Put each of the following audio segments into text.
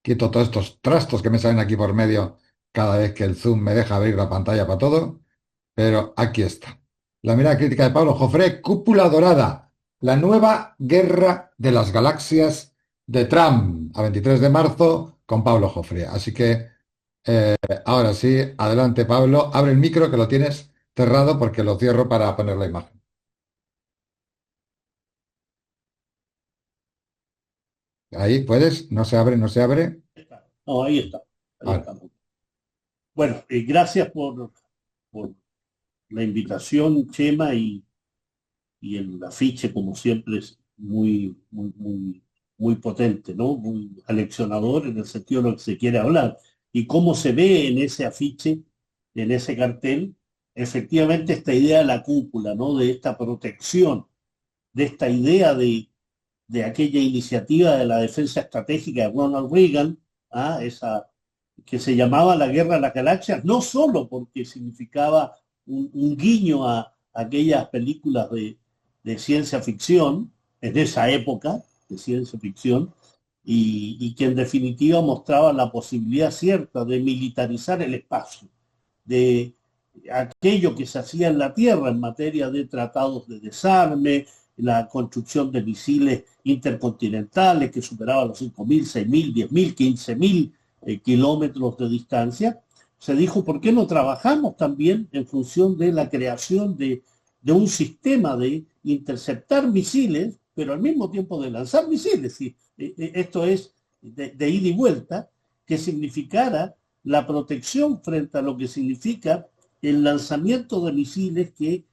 quito todos estos trastos que me salen aquí por medio cada vez que el Zoom me deja abrir la pantalla para todo. Pero aquí está. La mirada crítica de Pablo Jofré, Cúpula Dorada, la nueva guerra de las galaxias de Trump, a 23 de marzo con Pablo Jofré. Así que ahora sí, adelante Pablo, abre el micro que lo tienes cerrado porque lo cierro para poner la imagen. Ahí puedes, no se abre, no se abre. Está. No, ahí está, ahí Vale. estamos. Bueno, gracias por la invitación, Chema, y el afiche, como siempre, es muy potente, ¿no? Muy aleccionador en el sentido de lo que se quiere hablar. Y cómo se ve en ese afiche, en ese cartel, efectivamente esta idea de la cúpula, ¿no? De esta protección, de esta idea de aquella iniciativa de la defensa estratégica de Ronald Reagan, esa que se llamaba la Guerra de las Galaxias, no solo porque significaba un guiño a aquellas películas de ciencia ficción, en esa época de ciencia ficción, y que en definitiva mostraba la posibilidad cierta de militarizar el espacio, de aquello que se hacía en la Tierra en materia de tratados de desarme, la construcción de misiles intercontinentales que superaban los 5.000, 6.000, 10.000, 15.000 kilómetros de distancia. Se dijo, ¿por qué no trabajamos también en función de la creación de un sistema de interceptar misiles, pero al mismo tiempo de lanzar misiles? Y, esto es de ida y vuelta, que significara la protección frente a lo que significa el lanzamiento de misiles que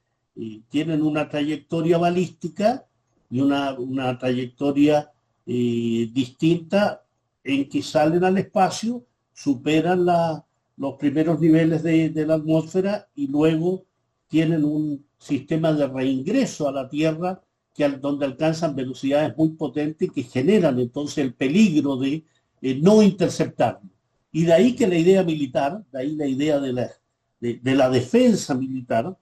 tienen una trayectoria balística y una trayectoria distinta en que salen al espacio, superan los primeros niveles de la atmósfera y luego tienen un sistema de reingreso a la Tierra donde alcanzan velocidades muy potentes que generan entonces el peligro de no interceptarlo. Y de ahí que la idea militar, de ahí la idea de la defensa militar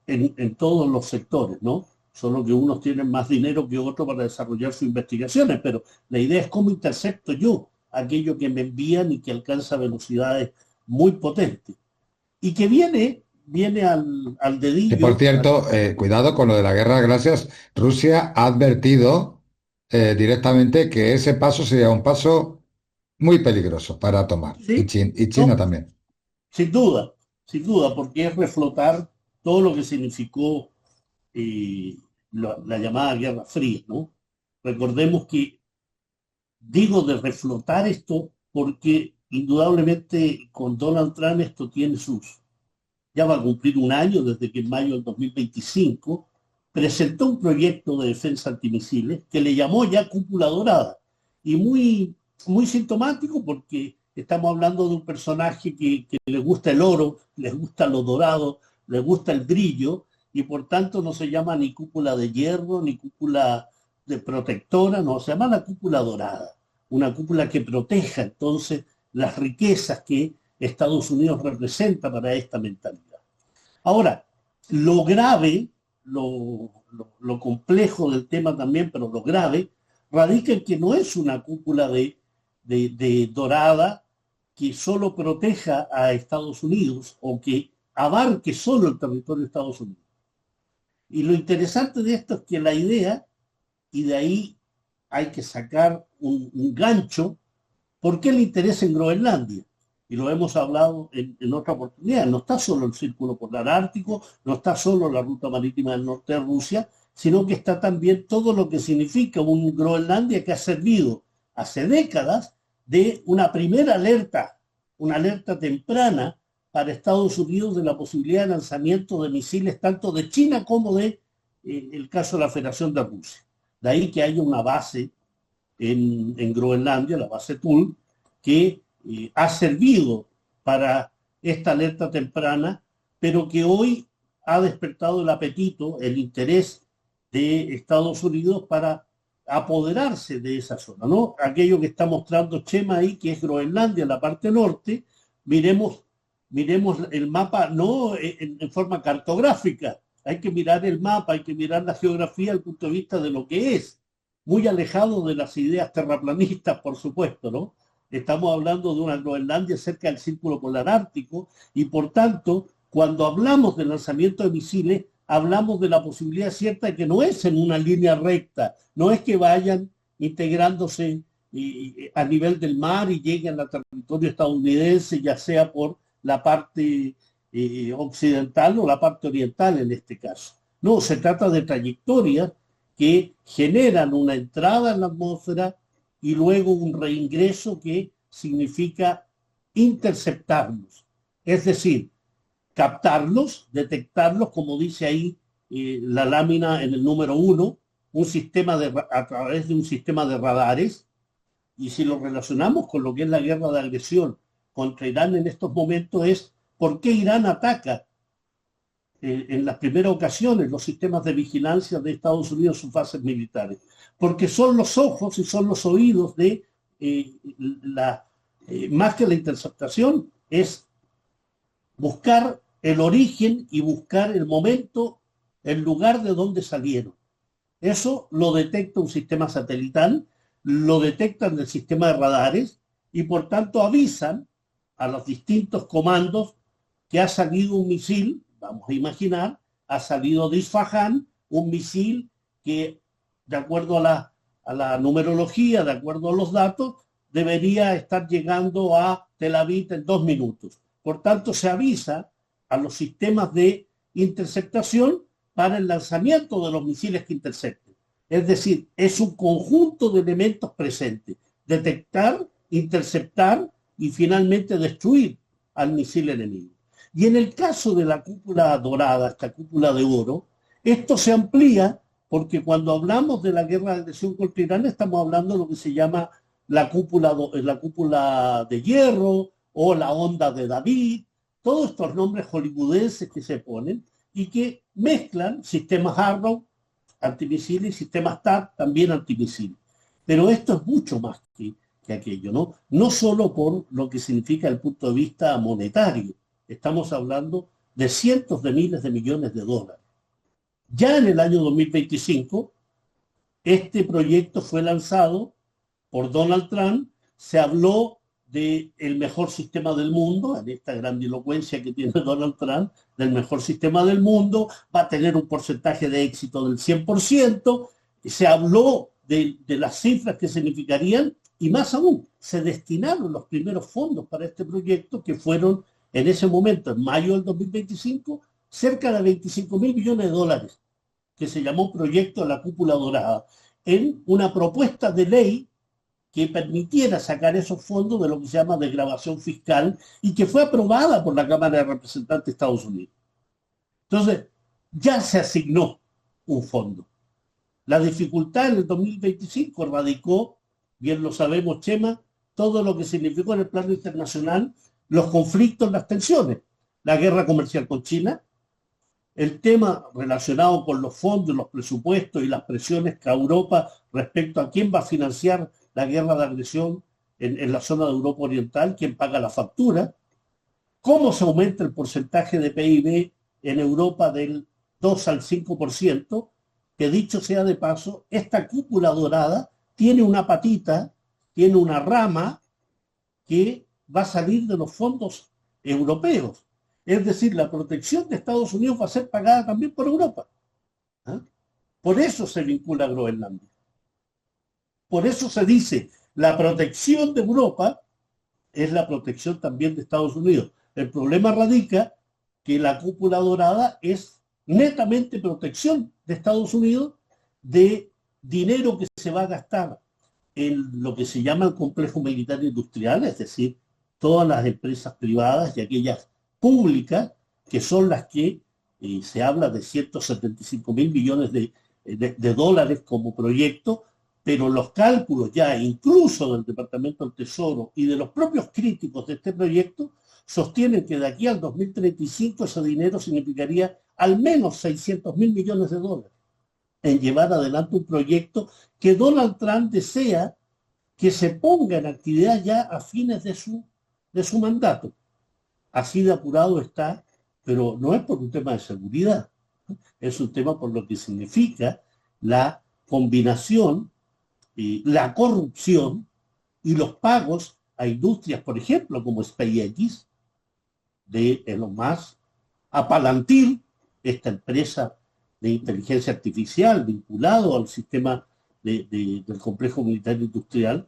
en todos los sectores, ¿no? Solo que unos tienen más dinero que otros para desarrollar sus investigaciones, pero la idea es cómo intercepto yo aquello que me envían y que alcanza velocidades muy potentes. Y que viene al Que por dedillo, cierto, cuidado con lo de la guerra de galaxias. Rusia ha advertido directamente que ese paso sería un paso muy peligroso para tomar. Y, ¿sí? Y China No, también. sin duda, porque es reflotar todo lo que significó eh, la llamada Guerra Fría, ¿no? Recordemos que digo de reflotar esto porque indudablemente con Donald Trump esto tiene ya va a cumplir un año desde que en mayo del 2025 presentó un proyecto de defensa antimisiles que le llamó ya Cúpula Dorada. Y muy sintomático porque estamos hablando de un personaje que le gusta el oro, le gusta lo dorado, le gusta el brillo y por tanto no se llama ni cúpula de hierro ni cúpula de protectora, no, se llama la cúpula dorada, una cúpula que proteja entonces las riquezas que Estados Unidos representa para esta mentalidad. Ahora, lo grave, lo complejo del tema también, pero lo grave, radica en que no es una cúpula de dorada que solo proteja a Estados Unidos o que abarque solo el territorio de Estados Unidos. Y lo interesante de esto es que la idea, y de ahí hay que sacar un gancho, ¿por qué el interés en Groenlandia? Y lo hemos hablado en otra oportunidad. No está solo el Círculo Polar Ártico, no está solo la ruta marítima del norte de Rusia, sino que está también todo lo que significa un Groenlandia que ha servido hace décadas de una primera alerta, una alerta temprana para Estados Unidos de la posibilidad de lanzamiento de misiles tanto de China como de el caso de la Federación de Rusia. De ahí que haya una base en Groenlandia, la base Tull, que ha servido para esta alerta temprana, pero que hoy ha despertado el apetito, el interés de Estados Unidos para apoderarse de esa zona, ¿no? Aquello que está mostrando Chema ahí, que es Groenlandia, la parte norte, miremos, miremos el mapa no en forma cartográfica, hay que mirar el mapa, hay que mirar la geografía desde el punto de vista de lo que es, muy alejado de las ideas terraplanistas, por supuesto, ¿no? estamos hablando de una Groenlandia cerca del Círculo Polar Ártico, y por tanto, cuando hablamos del lanzamiento de misiles, hablamos de la posibilidad cierta de que no es en una línea recta, no es que vayan integrándose a nivel del mar y lleguen al territorio estadounidense, ya sea por la parte occidental o la parte oriental en este caso. No, se trata de trayectorias que generan una entrada en la atmósfera y luego un reingreso que significa interceptarlos. Es decir, captarlos, detectarlos, como dice ahí la lámina en el número 1, a través de un sistema de radares, y si lo relacionamos con lo que es la guerra de agresión contra Irán en estos momentos es por qué Irán ataca en las primeras ocasiones los sistemas de vigilancia de Estados Unidos, sus bases militares, porque son los ojos y son los oídos de más que la interceptación, es buscar el origen y buscar el momento, el lugar de donde salieron. Eso lo detecta un sistema satelital, lo detectan del sistema de radares y por tanto avisan a los distintos comandos que ha salido un misil, vamos a imaginar, ha salido de Isfahán, un misil que, de acuerdo a la numerología, de acuerdo a los datos, debería estar llegando a Tel Aviv en 2 minutos. Por tanto, se avisa a los sistemas de interceptación para el lanzamiento de los misiles que intercepten. Es decir, es un conjunto de elementos presentes. Detectar, interceptar y finalmente destruir al misil enemigo. Y en el caso de la cúpula dorada, esta cúpula de oro, esto se amplía porque cuando hablamos de la guerra de agresión contra Irán estamos hablando de lo que se llama la cúpula de hierro o la onda de David, todos estos nombres hollywoodenses que se ponen y que mezclan sistemas Arrow, antimisiles, y sistemas THAAD, también antimisiles. Pero esto es mucho más que aquello, ¿no? No solo por lo que significa el punto de vista monetario, estamos hablando de cientos de miles de millones de dólares. Ya en el año 2025, este proyecto fue lanzado por Donald Trump, se habló del mejor sistema del mundo, en esta grandilocuencia que tiene Donald Trump, del mejor sistema del mundo, va a tener un porcentaje de éxito del 100%, se habló de las cifras que significarían, y más aún, se destinaron los primeros fondos para este proyecto, que fueron en ese momento, en mayo del 2025, cerca de 25.000 millones de dólares, que se llamó Proyecto de la Cúpula Dorada, en una propuesta de ley que permitiera sacar esos fondos de lo que se llama desgravación fiscal y que fue aprobada por la Cámara de Representantes de Estados Unidos. Entonces, ya se asignó un fondo. La dificultad en el 2025 radicó, bien lo sabemos, Chema, todo lo que significó en el plano internacional los conflictos, las tensiones, la guerra comercial con China, el tema relacionado con los fondos, los presupuestos y las presiones que Europa respecto a quién va a financiar la guerra de agresión en la zona de Europa Oriental, quién paga la factura, cómo se aumenta el porcentaje de PIB en Europa del 2 al 5%, que dicho sea de paso, esta cúpula dorada tiene una patita, tiene una rama que va a salir de los fondos europeos. Es decir, la protección de Estados Unidos va a ser pagada también por Europa. ¿Ah? Por eso se vincula a Groenlandia. Por eso se dice, la protección de Europa es la protección también de Estados Unidos. El problema radica que la cúpula dorada es netamente protección de Estados Unidos de dinero que se va a gastar en lo que se llama el complejo militar industrial, es decir, todas las empresas privadas y aquellas públicas, que son las que se habla de 175.000 millones de dólares como proyecto, pero los cálculos ya incluso del Departamento del Tesoro y de los propios críticos de este proyecto sostienen que de aquí al 2035 ese dinero significaría al menos 600.000 millones de dólares en llevar adelante un proyecto que Donald Trump desea que se ponga en actividad ya a fines de su mandato. Así de apurado está, pero no es por un tema de seguridad, es un tema por lo que significa la combinación, la corrupción y los pagos a industrias, por ejemplo, como SpaceX, de Elon Musk, a Palantir, esta empresa de inteligencia artificial vinculado al sistema del complejo militar industrial,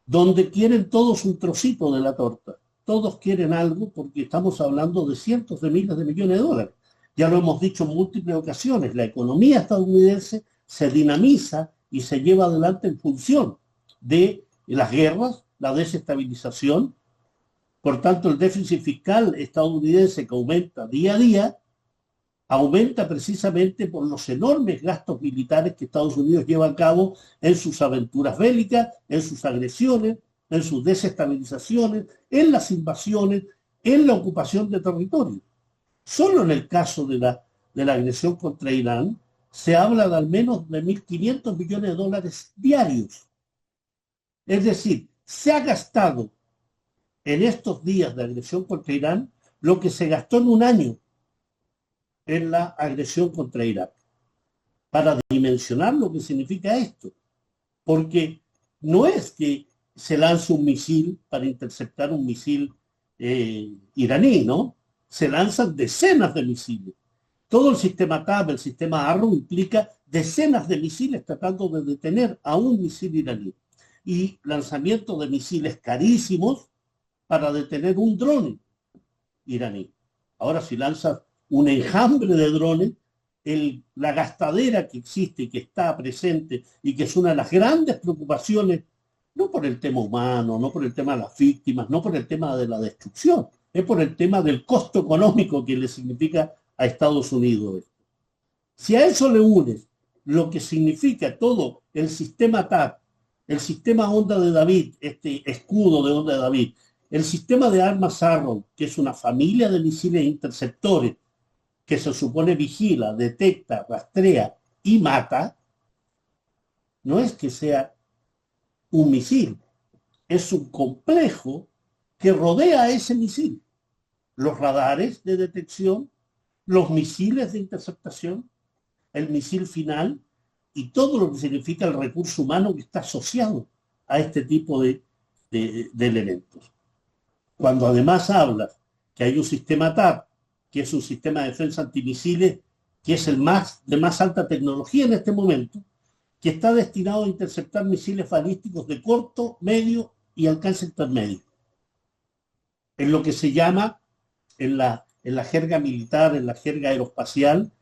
donde quieren todos un trocito de la torta. Todos quieren algo porque estamos hablando de cientos de miles de millones de dólares. Ya lo hemos dicho en múltiples ocasiones, la economía estadounidense se dinamiza y se lleva adelante en función de las guerras, la desestabilización. Por tanto, el déficit fiscal estadounidense que aumenta día a día, aumenta precisamente por los enormes gastos militares que Estados Unidos lleva a cabo en sus aventuras bélicas, en sus agresiones, en sus desestabilizaciones, en las invasiones, en la ocupación de territorio. Solo en el caso de la agresión contra Irán se habla de al menos de 1.500 millones de dólares diarios. Es decir, se ha gastado en estos días de agresión contra Irán lo que se gastó en un año en la agresión contra Irak, para dimensionar lo que significa esto. Porque no es que se lance un misil para interceptar un misil iraní, ¿no? Se lanzan decenas de misiles. Todo el sistema TAB, el sistema Arrow, implica decenas de misiles tratando de detener a un misil iraní. Y lanzamiento de misiles carísimos para detener un dron iraní. Ahora, si lanzas un enjambre de drones, la gastadera que existe y que está presente y que es una de las grandes preocupaciones, no por el tema humano, no por el tema de las víctimas, no por el tema de la destrucción, es por el tema del costo económico que le significa a Estados Unidos esto. Si a eso le unes lo que significa todo el sistema TAC, el sistema Onda de David, este escudo de Onda de David, el sistema de armas Arrow, que es una familia de misiles interceptores que se supone vigila, detecta, rastrea y mata, no es que sea un misil, es un complejo que rodea a ese misil. Los radares de detección, los misiles de interceptación, el misil final y todo lo que significa el recurso humano que está asociado a este tipo de elementos. Cuando además hablas que hay un sistema TAP, que es un sistema de defensa antimisiles, que es el de más alta tecnología en este momento, que está destinado a interceptar misiles balísticos de corto, medio y alcance intermedio. En lo que se llama, en la jerga militar, en la jerga aeroespacial,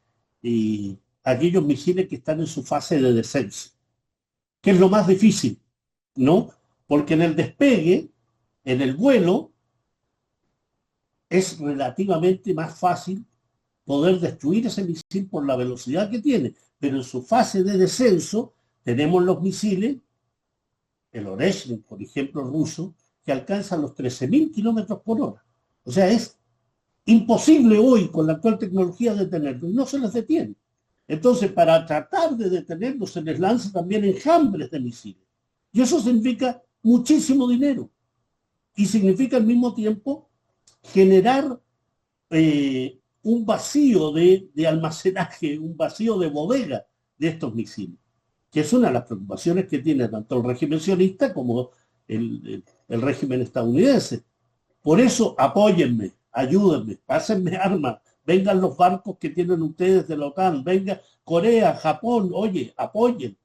aquellos misiles que están en su fase de descenso, que es lo más difícil, ¿no? Porque en el despegue, en el vuelo, es relativamente más fácil poder destruir ese misil por la velocidad que tiene, pero en su fase de descenso tenemos los misiles, el Oreshnik, por ejemplo, ruso, que alcanzan los 13.000 kilómetros por hora. O sea, es imposible hoy, con la actual tecnología, detenerlos, no se les detiene. Entonces, para tratar de detenerlos, se les lanza también enjambres de misiles. Y eso significa muchísimo dinero. Y significa al mismo tiempo generar un vacío de almacenaje, un vacío de bodega de estos misiles, que es una de las preocupaciones que tiene tanto el régimen sionista como el régimen estadounidense. Por eso, apóyenme, ayúdenme, pásenme armas, vengan los barcos que tienen ustedes de la OTAN, venga Corea, Japón, oye, apoyen,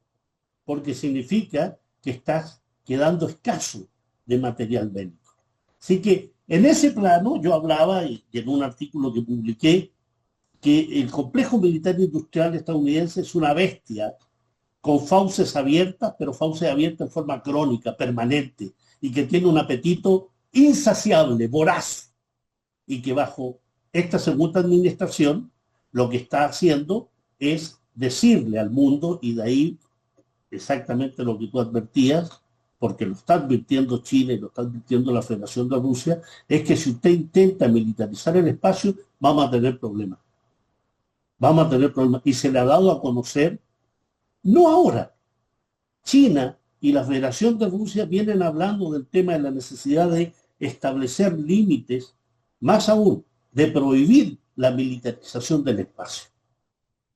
porque significa que estás quedando escaso de material bélico. Así que en ese plano yo hablaba, y en un artículo que publiqué, que el complejo militar industrial estadounidense es una bestia con fauces abiertas, pero fauces abiertas en forma crónica, permanente, y que tiene un apetito insaciable, voraz, y que bajo esta segunda administración lo que está haciendo es decirle al mundo, y de ahí exactamente lo que tú advertías, porque lo está advirtiendo China y lo está advirtiendo la Federación de Rusia, es que si usted intenta militarizar el espacio, vamos a tener problemas. Vamos a tener problemas. Y se le ha dado a conocer, no ahora, China y la Federación de Rusia vienen hablando del tema de la necesidad de establecer límites, más aún, de prohibir la militarización del espacio.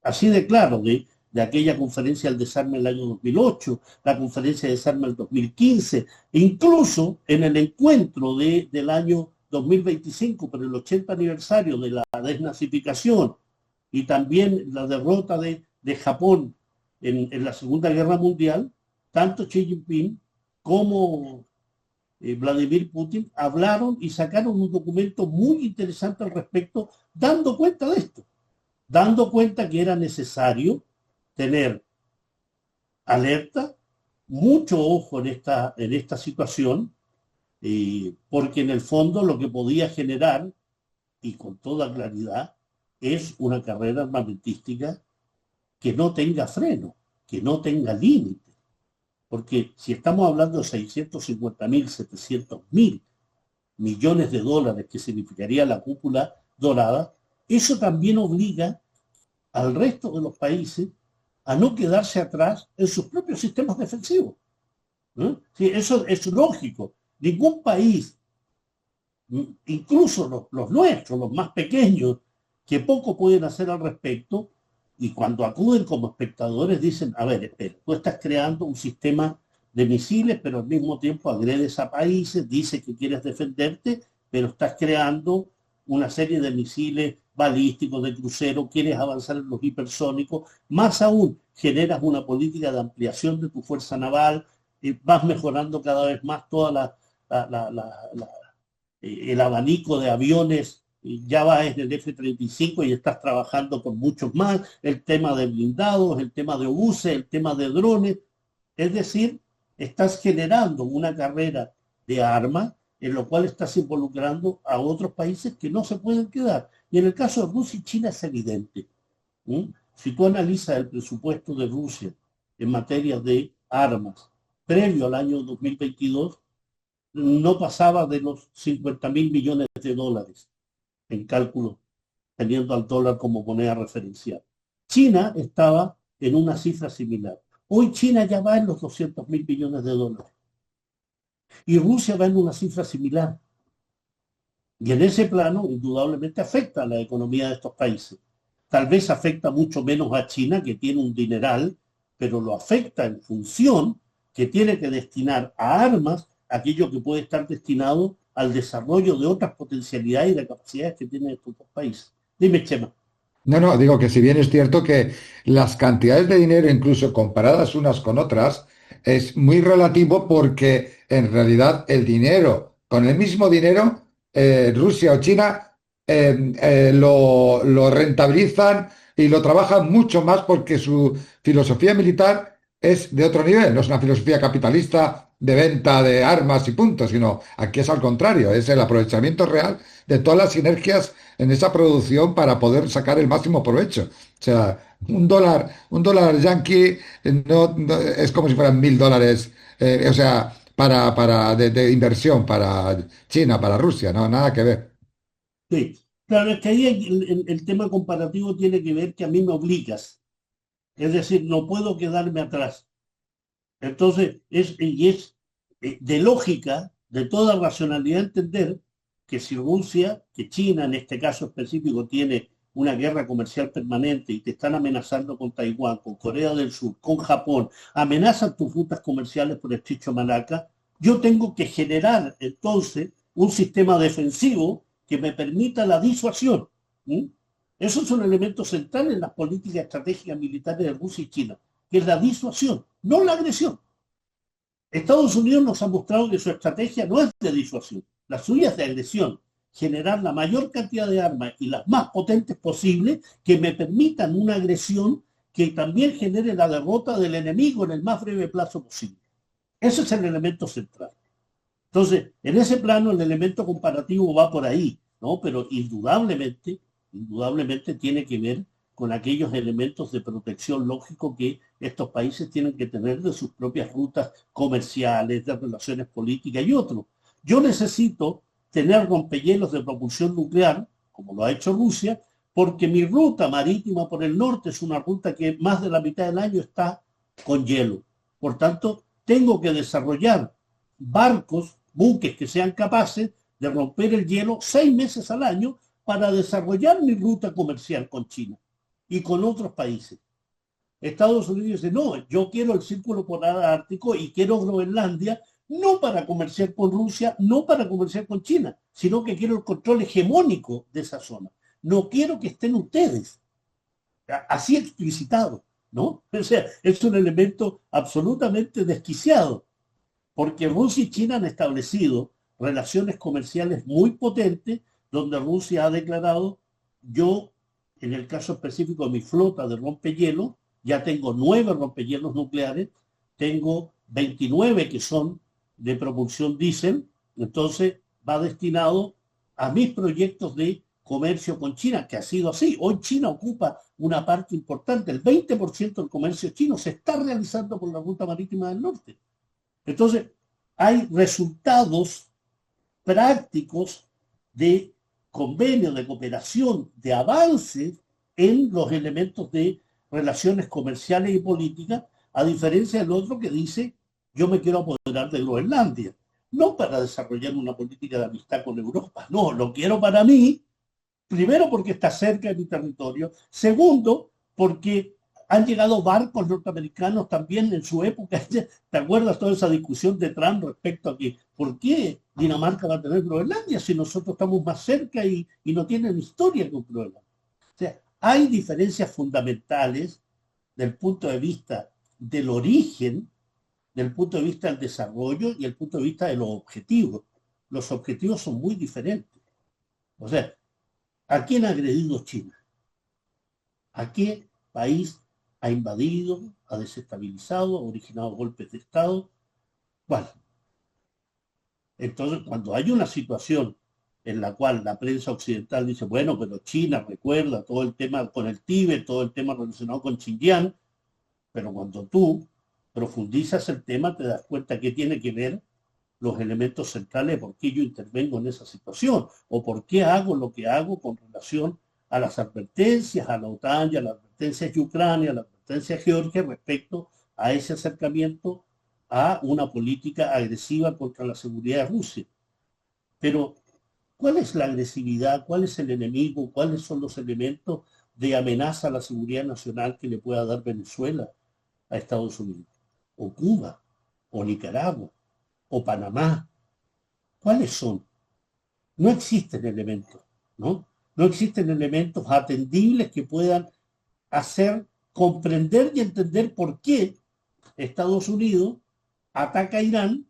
Así de claro, de aquella conferencia del desarme del año 2008, la conferencia de desarme del 2015, incluso en el encuentro del año 2025 por el 80 aniversario de la desnazificación y también la derrota de Japón en la Segunda Guerra Mundial, tanto Xi Jinping como Vladimir Putin hablaron y sacaron un documento muy interesante al respecto, dando cuenta de esto, dando cuenta que era necesario tener alerta, mucho ojo en esta situación, porque en el fondo lo que podía generar, y con toda claridad, es una carrera armamentística que no tenga freno, que no tenga límite. Porque si estamos hablando de 650.000, 700.000 millones de dólares que significaría la cúpula dorada, eso también obliga al resto de los países a no quedarse atrás en sus propios sistemas defensivos. ¿No? Sí, eso es lógico. Ningún país, incluso los nuestros, los más pequeños, que poco pueden hacer al respecto, y cuando acuden como espectadores dicen, a ver, espera, tú estás creando un sistema de misiles, pero al mismo tiempo agredes a países, dices que quieres defenderte, pero estás creando una serie de misiles balísticos de crucero, quieres avanzar en los hipersónicos, más aún generas una política de ampliación de tu fuerza naval, vas mejorando cada vez más toda el abanico de aviones, ya va en el F-35 y estás trabajando con muchos más, el tema de blindados, el tema de obuses, el tema de drones, es decir, estás generando una carrera de armas en lo cual estás involucrando a otros países que no se pueden quedar. Y en el caso de Rusia y China es evidente. Si tú analizas el presupuesto de Rusia en materia de armas previo al año 2022, no pasaba de los 50.000 millones de dólares en cálculo, teniendo al dólar como moneda referencial. China estaba en una cifra similar. Hoy China ya va en los 200.000 millones de dólares. Y Rusia va en una cifra similar. Y en ese plano, indudablemente, afecta a la economía de estos países. Tal vez afecta mucho menos a China, que tiene un dineral, pero lo afecta en función que tiene que destinar a armas aquello que puede estar destinado al desarrollo de otras potencialidades y de capacidades que tienen estos dos países. Dime, Chema. No, no, digo que si bien es cierto que las cantidades de dinero, incluso comparadas unas con otras, es muy relativo porque en realidad el dinero, con el mismo dinero, Rusia o China lo rentabilizan y lo trabajan mucho más porque su filosofía militar es de otro nivel, no es una filosofía capitalista de venta de armas y puntos, sino aquí es al contrario, es el aprovechamiento real de todas las sinergias en esa producción para poder sacar el máximo provecho. O sea, un dólar yanqui es como si fueran $1.000, o sea, de inversión para China, para Rusia, no, nada que ver. Sí. Claro, es que ahí el tema comparativo tiene que ver que a mí me obligas. Es decir, no puedo quedarme atrás. Entonces, es de lógica, de toda racionalidad entender que si Rusia, que China en este caso específico tiene una guerra comercial permanente y te están amenazando con Taiwán, con Corea del Sur, con Japón, amenazan tus rutas comerciales por el estrecho de Malaca, yo tengo que generar entonces un sistema defensivo que me permita la disuasión. ¿Sí? Esos son elementos centrales en las políticas estratégicas militares de Rusia y China, que es la disuasión, no la agresión. Estados Unidos nos ha mostrado que su estrategia no es de disuasión, la suya es de agresión, generar la mayor cantidad de armas y las más potentes posibles que me permitan una agresión que también genere la derrota del enemigo en el más breve plazo posible. Ese es el elemento central. Entonces, en ese plano el elemento comparativo va por ahí, ¿no? Pero indudablemente tiene que ver con aquellos elementos de protección lógico que estos países tienen que tener de sus propias rutas comerciales, de relaciones políticas y otros. Yo necesito tener rompehielos de propulsión nuclear, como lo ha hecho Rusia, porque mi ruta marítima por el norte es una ruta que más de la mitad del año está con hielo. Por tanto, tengo que desarrollar barcos, buques que sean capaces de romper el hielo 6 meses al año para desarrollar mi ruta comercial con China y con otros países. Estados Unidos dice, no, yo quiero el Círculo Polar Ártico y quiero Groenlandia, no para comerciar con Rusia, no para comerciar con China, sino que quiero el control hegemónico de esa zona. No quiero que estén ustedes, así explicitado, ¿no? O sea, es un elemento absolutamente desquiciado, porque Rusia y China han establecido relaciones comerciales muy potentes, donde Rusia ha declarado, yo, en el caso específico de mi flota de rompehielos, ya tengo 9 rompehielos nucleares, tengo 29 que son de propulsión diésel, entonces va destinado a mis proyectos de comercio con China, que ha sido así. Hoy China ocupa una parte importante, el 20% del comercio chino se está realizando por la ruta marítima del norte. Entonces, hay resultados prácticos de convenio, de cooperación, de avances en los elementos de relaciones comerciales y políticas, a diferencia del otro que dice, yo me quiero apoderar de Groenlandia. No para desarrollar una política de amistad con Europa, no, lo quiero para mí, primero porque está cerca de mi territorio, segundo porque han llegado barcos norteamericanos también en su época. ¿Te acuerdas toda esa discusión de Trump respecto a que por qué Dinamarca va a tener Groenlandia si nosotros estamos más cerca y no tienen historia con Groenlandia? O sea, hay diferencias fundamentales del punto de vista del origen, del punto de vista del desarrollo y el punto de vista de los objetivos. Los objetivos son muy diferentes. O sea, ¿a quién ha agredido China? ¿A qué país ha invadido, ha desestabilizado, ha originado golpes de Estado? ¿Cuál? Entonces, cuando hay una situación en la cual la prensa occidental dice, bueno, pero China recuerda todo el tema con el Tíbet, todo el tema relacionado con Xinjiang, pero cuando tú profundizas el tema te das cuenta que tiene que ver los elementos centrales de por qué yo intervengo en esa situación o por qué hago lo que hago con relación a las advertencias a la OTAN y a las advertencias de Ucrania, a las advertencias de Georgia respecto a ese acercamiento a una política agresiva contra la seguridad de Rusia. Pero, ¿cuál es la agresividad? ¿Cuál es el enemigo? ¿Cuáles son los elementos de amenaza a la seguridad nacional que le pueda dar Venezuela a Estados Unidos? ¿O Cuba? ¿O Nicaragua? ¿O Panamá? ¿Cuáles son? No existen elementos, ¿no? No existen elementos atendibles que puedan hacer comprender y entender por qué Estados Unidos ataca a Irán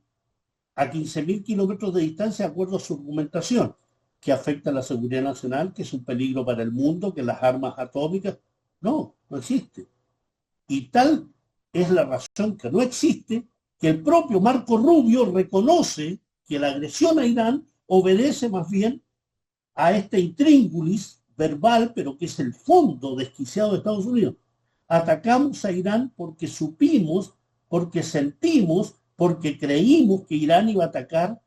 a 15.000 kilómetros de distancia de acuerdo a su argumentación, que afecta a la seguridad nacional, que es un peligro para el mundo, que las armas atómicas. No, no existe. Y tal es la razón que no existe, que el propio Marco Rubio reconoce que la agresión a Irán obedece más bien a este intríngulis verbal, pero que es el fondo desquiciado de Estados Unidos. Atacamos a Irán porque supimos, porque sentimos, porque creímos que Irán iba a atacar,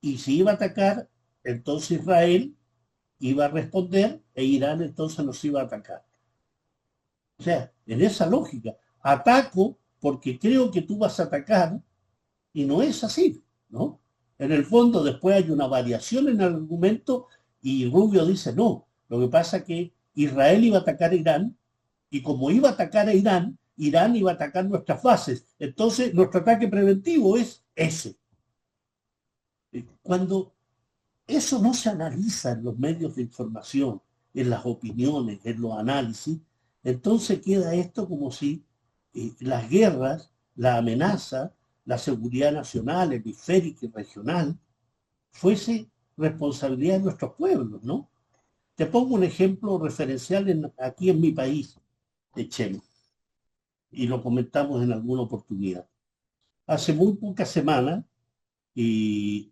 y si iba a atacar, entonces Israel iba a responder e Irán entonces nos iba a atacar. O sea, en esa lógica, ataco porque creo que tú vas a atacar y no es así, ¿no? En el fondo después hay una variación en el argumento y Rubio dice, no, lo que pasa es que Israel iba a atacar a Irán y como iba a atacar a Irán, Irán iba a atacar nuestras bases. Entonces nuestro ataque preventivo es ese. Cuando eso no se analiza en los medios de información, en las opiniones, en los análisis, entonces queda esto como si las guerras, la amenaza, la seguridad nacional, hemisférica y regional, fuese responsabilidad de nuestros pueblos, ¿no? Te pongo un ejemplo referencial aquí en mi país, de Chile, y lo comentamos en alguna oportunidad. Hace muy pocas semanas, y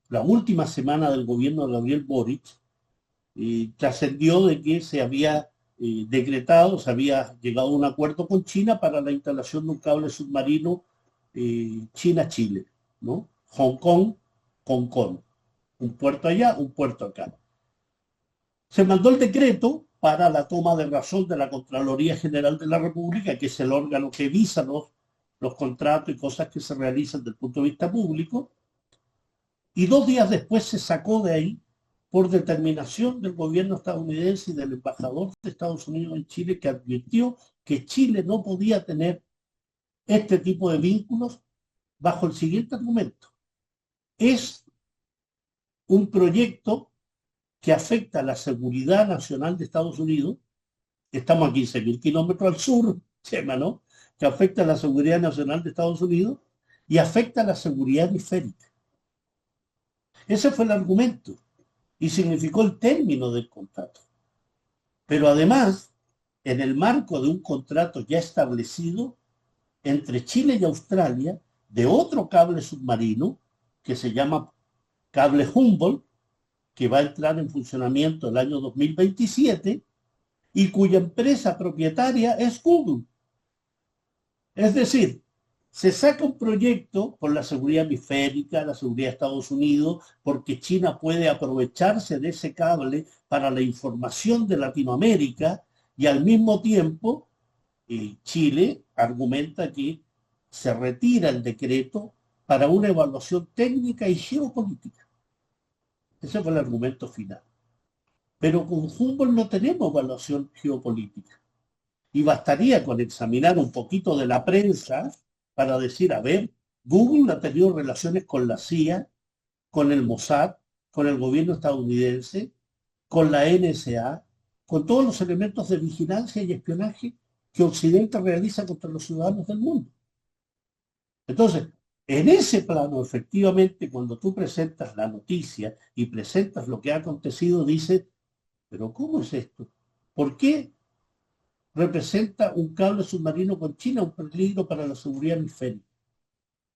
la última semana del gobierno de Gabriel Boric, trascendió de que se había decretado, se había llegado a un acuerdo con China para la instalación de un cable submarino China-Chile, ¿no? Hong Kong, Hong Kong. Un puerto allá, un puerto acá. Se mandó el decreto para la toma de razón de la Contraloría General de la República, que es el órgano que visa los contratos y cosas que se realizan desde el punto de vista público, y 2 días después se sacó de ahí por determinación del gobierno estadounidense y del embajador de Estados Unidos en Chile, que advirtió que Chile no podía tener este tipo de vínculos bajo el siguiente argumento. Es un proyecto que afecta a la seguridad nacional de Estados Unidos. Estamos a 15.000 kilómetros al sur, Chema, ¿no? Que afecta a la seguridad nacional de Estados Unidos y afecta a la seguridad hemisférica. Ese fue el argumento y significó el término del contrato. Pero además, en el marco de un contrato ya establecido entre Chile y Australia, de otro cable submarino que se llama cable Humboldt, que va a entrar en funcionamiento el año 2027 y cuya empresa propietaria es Google. Es decir, se saca un proyecto por la seguridad hemisférica, la seguridad de Estados Unidos, porque China puede aprovecharse de ese cable para la información de Latinoamérica y al mismo tiempo Chile argumenta que se retira el decreto para una evaluación técnica y geopolítica. Ese fue el argumento final. Pero con Humboldt no tenemos evaluación geopolítica. Y bastaría con examinar un poquito de la prensa para decir, a ver, Google ha tenido relaciones con la CIA, con el Mossad, con el gobierno estadounidense, con la NSA, con todos los elementos de vigilancia y espionaje que Occidente realiza contra los ciudadanos del mundo. Entonces, en ese plano, efectivamente, cuando tú presentas la noticia y presentas lo que ha acontecido, dices, pero ¿cómo es esto? ¿Por qué representa un cable submarino con China un peligro para la seguridad hemisférica?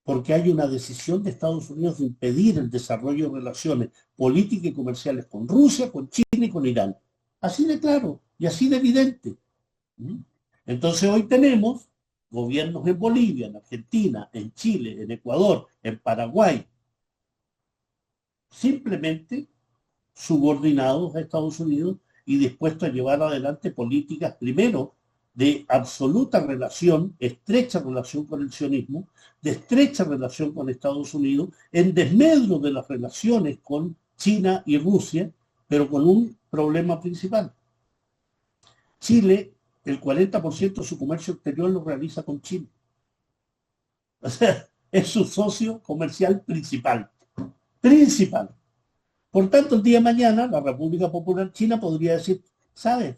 Porque hay una decisión de Estados Unidos de impedir el desarrollo de relaciones políticas y comerciales con Rusia, con China y con Irán. Así de claro y así de evidente. Entonces hoy tenemos gobiernos en Bolivia, en Argentina, en Chile, en Ecuador, en Paraguay, simplemente subordinados a Estados Unidos y dispuestos a llevar adelante políticas, primero, de absoluta relación, estrecha relación con el sionismo, de estrecha relación con Estados Unidos, en desmedro de las relaciones con China y Rusia, pero con un problema principal. Chile, el 40% de su comercio exterior lo realiza con China. O sea, es su socio comercial principal. Principal. Por tanto, el día de mañana, la República Popular China podría decir, ¿sabes?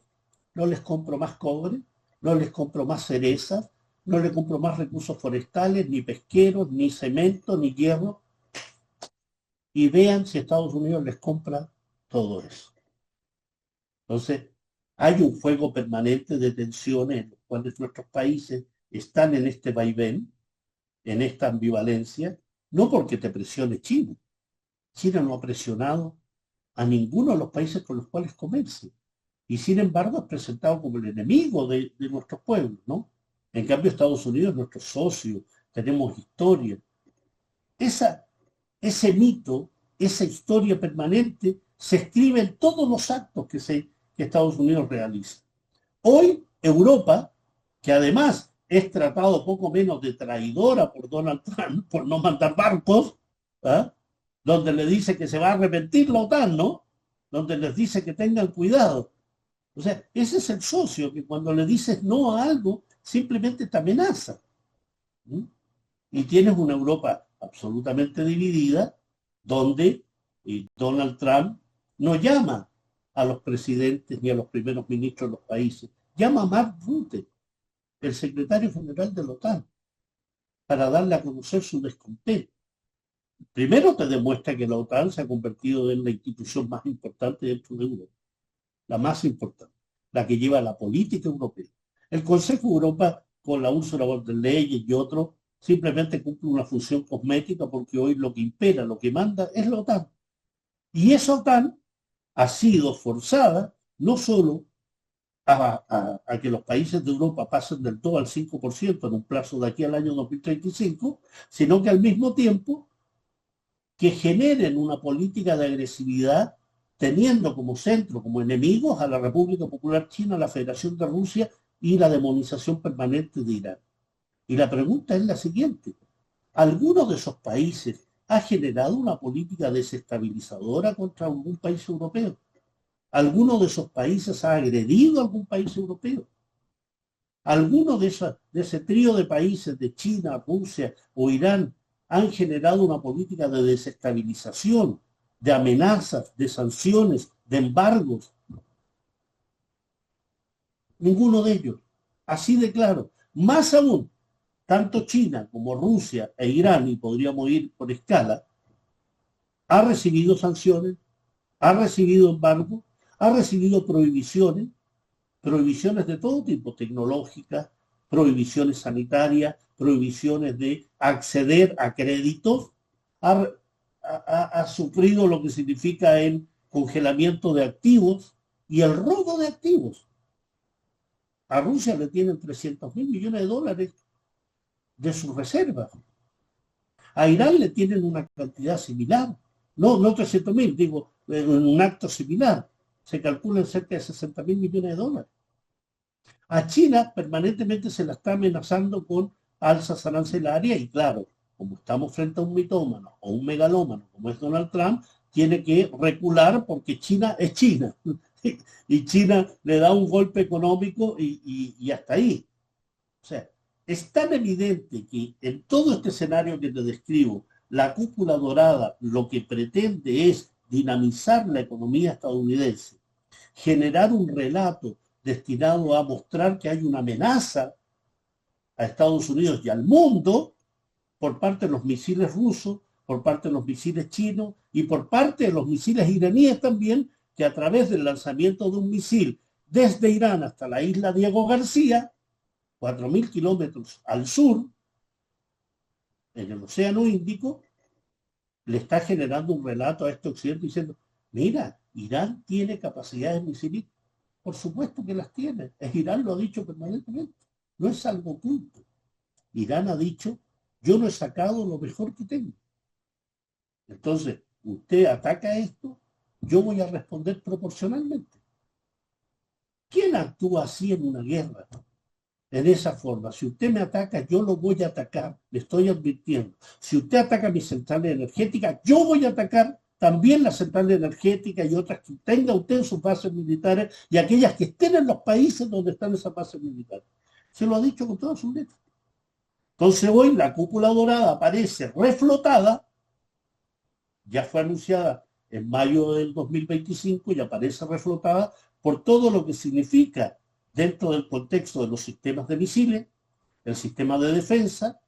No les compro más cobre, no les compro más cerezas, no les compro más recursos forestales, ni pesqueros, ni cemento, ni hierro. Y vean si Estados Unidos les compra todo eso. Entonces, hay un fuego permanente de tensiones en los cuales nuestros países están en este vaivén, en esta ambivalencia, no porque te presione China. China no ha presionado a ninguno de los países con los cuales comercia. Y sin embargo es presentado como el enemigo de nuestros pueblos, ¿no? En cambio Estados Unidos es nuestro socio, tenemos historia. Ese mito, esa historia permanente, se escribe en todos los actos que Estados Unidos realiza. Hoy Europa, que además es tratado poco menos de traidora por Donald Trump por no mandar barcos, ¿eh? Donde le dice que se va a arrepentir la OTAN, ¿no? Donde les dice que tengan cuidado. O sea, ese es el socio que cuando le dices no a algo, simplemente te amenaza. ¿Mm? Y tienes una Europa absolutamente dividida, donde Donald Trump no llama a los presidentes ni a los primeros ministros de los países, llama a Mark Rutte, el secretario general de la OTAN, para darle a conocer su descontento. Primero te demuestra que la OTAN se ha convertido en la institución más importante dentro de Europa, la más importante, la que lleva la política europea. El Consejo de Europa, con la Ursula von der Leyen y otros, simplemente cumple una función cosmética porque hoy lo que impera, lo que manda es la OTAN. Y esa OTAN ha sido forzada no solo a que los países de Europa pasen del 2 al 5% en un plazo de aquí al año 2035, sino que al mismo tiempo que generen una política de agresividad teniendo como centro, como enemigos a la República Popular China, la Federación de Rusia y la demonización permanente de Irán. Y la pregunta es la siguiente. ¿Algunos de esos países ha generado una política desestabilizadora contra algún país europeo. ¿Alguno de esos países ha agredido a algún país europeo? ¿Alguno de ese trío de países, de China, Rusia o Irán, han generado una política de desestabilización, de amenazas, de sanciones, de embargos? Ninguno de ellos. Así de claro. Más aún, tanto China como Rusia e Irán, y podríamos ir por escala, ha recibido sanciones, ha recibido embargos, ha recibido prohibiciones de todo tipo, tecnológicas, prohibiciones sanitarias, prohibiciones de acceder a créditos, ha sufrido lo que significa el congelamiento de activos y el robo de activos. A Rusia le tienen 300.000 millones de dólares de sus reservas. A Irán le tienen una cantidad similar. No 300.000, digo, en un acto similar. Se calcula en cerca de 60.000 millones de dólares. A China permanentemente se la está amenazando con alzas arancelarias y claro, como estamos frente a un mitómano o un megalómano como es Donald Trump, tiene que recular porque China es China. Y China le da un golpe económico y hasta ahí. O sea, es tan evidente que en todo este escenario que te describo, la cúpula dorada lo que pretende es dinamizar la economía estadounidense, generar un relato destinado a mostrar que hay una amenaza a Estados Unidos y al mundo por parte de los misiles rusos, por parte de los misiles chinos y por parte de los misiles iraníes también, que a través del lanzamiento de un misil desde Irán hasta la isla Diego García, 4.000 kilómetros al sur, en el Océano Índico, le está generando un relato a este occidente diciendo, mira, Irán tiene capacidades misilísticas. Por supuesto que las tiene. Irán lo ha dicho permanentemente. No es algo oculto. Irán ha dicho, yo no he sacado lo mejor que tengo. Entonces, usted ataca esto, yo voy a responder proporcionalmente. ¿Quién actúa así en una guerra? En esa forma. Si usted me ataca, yo lo voy a atacar. Le estoy advirtiendo. Si usted ataca mi central energética, yo voy a atacar también la central energética y otras que tenga usted en sus bases militares y aquellas que estén en los países donde están esas bases militares. Se lo ha dicho con todas sus letras. Entonces hoy la cúpula dorada aparece reflotada, ya fue anunciada en mayo del 2025 y aparece reflotada por todo lo que significa dentro del contexto de los sistemas de misiles, el sistema de defensa,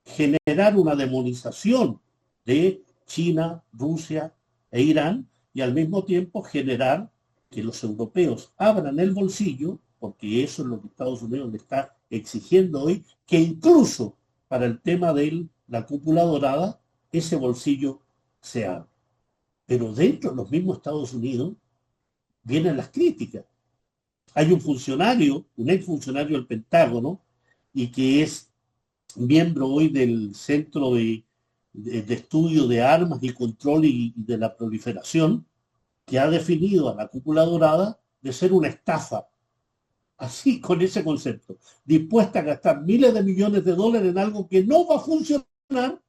generar una demonización de China, Rusia e Irán y al mismo tiempo generar que los europeos abran el bolsillo, porque eso es lo que Estados Unidos le está exigiendo hoy, que incluso para el tema de la cúpula dorada, ese bolsillo se abra. Pero dentro de los mismos Estados Unidos vienen las críticas. Hay un funcionario, un exfuncionario del Pentágono, y que es miembro hoy del Centro de Estudio de Armas y Control y de la Proliferación, que ha definido a la cúpula dorada de ser una estafa, así con ese concepto, dispuesta a gastar miles de millones de dólares en algo que no va a funcionar